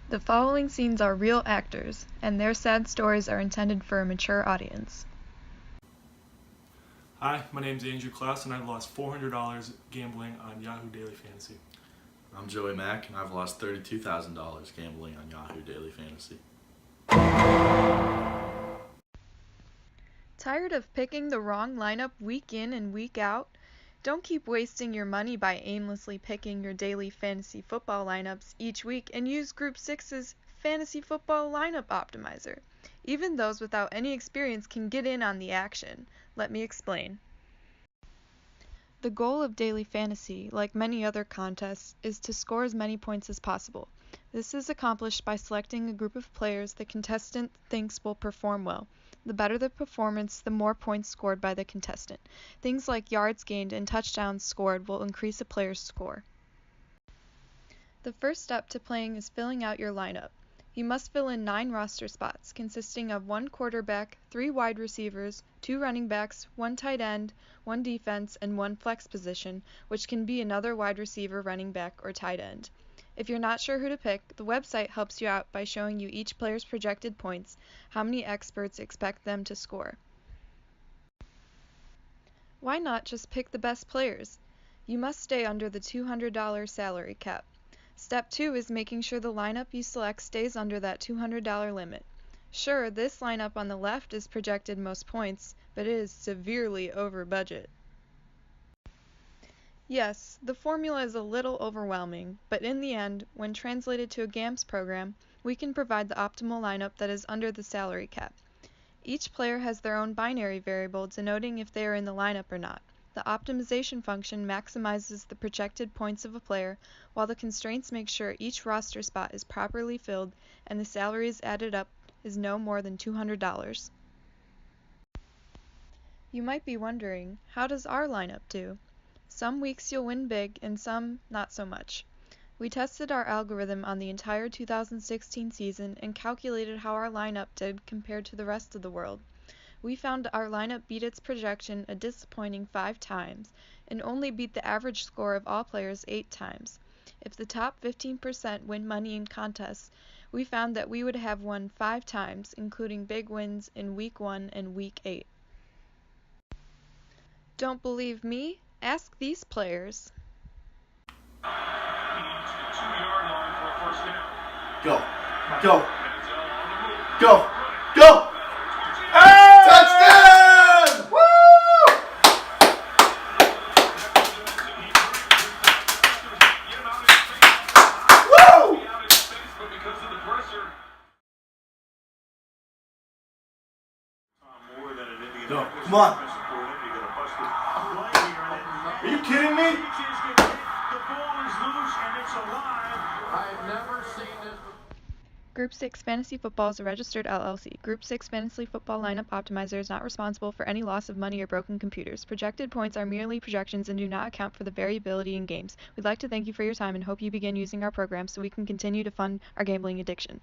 The following scenes are real actors, and their sad stories are intended for a mature audience. Hi, my name is Andrew Klaus, and I've lost $400 gambling on Yahoo Daily Fantasy. I'm Joey Mack, and I've lost $32,000 gambling on Yahoo Daily Fantasy. Tired of picking the wrong lineup week in and week out? Don't keep wasting your money by aimlessly picking your daily fantasy football lineups each week and use Group 6's Fantasy Football Lineup Optimizer. Even those without any experience can get in on the action. Let me explain. The goal of daily fantasy, like many other contests, is to score as many points as possible. This is accomplished by selecting a group of players the contestant thinks will perform well. The better the performance, the more points scored by the contestant. Things like yards gained and touchdowns scored will increase a player's score. The first step to playing is filling out your lineup. You must fill in 9 roster spots, consisting of 1 quarterback, 3 wide receivers, 2 running backs, 1 tight end, 1 defense, and 1 flex position, which can be another wide receiver, running back, or tight end. If you're not sure who to pick, the website helps you out by showing you each player's projected points, how many experts expect them to score. Why not just pick the best players? You must stay under the $200 salary cap. Step 2 is making sure the lineup you select stays under that $200 limit. Sure, this lineup on the left is projected most points, but it is severely over budget. Yes, the formula is a little overwhelming, but in the end, when translated to a GAMS program, we can provide the optimal lineup that is under the salary cap. Each player has their own binary variable denoting if they are in the lineup or not. The optimization function maximizes the projected points of a player, while the constraints make sure each roster spot is properly filled and the salaries added up is no more than $200. You might be wondering, how does our lineup do? Some weeks you'll win big and some not so much. We tested our algorithm on the entire 2016 season and calculated how our lineup did compared to the rest of the world. We found our lineup beat its projection a disappointing 5 times, and only beat the average score of all players 8 times. If the top 15% win money in contests, we found that we would have won 5 times, including big wins in Week 1 and Week 8. Don't believe me? Ask these players. Go! Go! Go! Go! Touchdown! Woo! Woo! Go! Come on! Are you kidding me? Group 6 Fantasy Football is a registered LLC. Group 6 Fantasy Football Lineup Optimizer is not responsible for any loss of money or broken computers. Projected points are merely projections and do not account for the variability in games. We'd like to thank you for your time and hope you begin using our program so we can continue to fund our gambling addiction.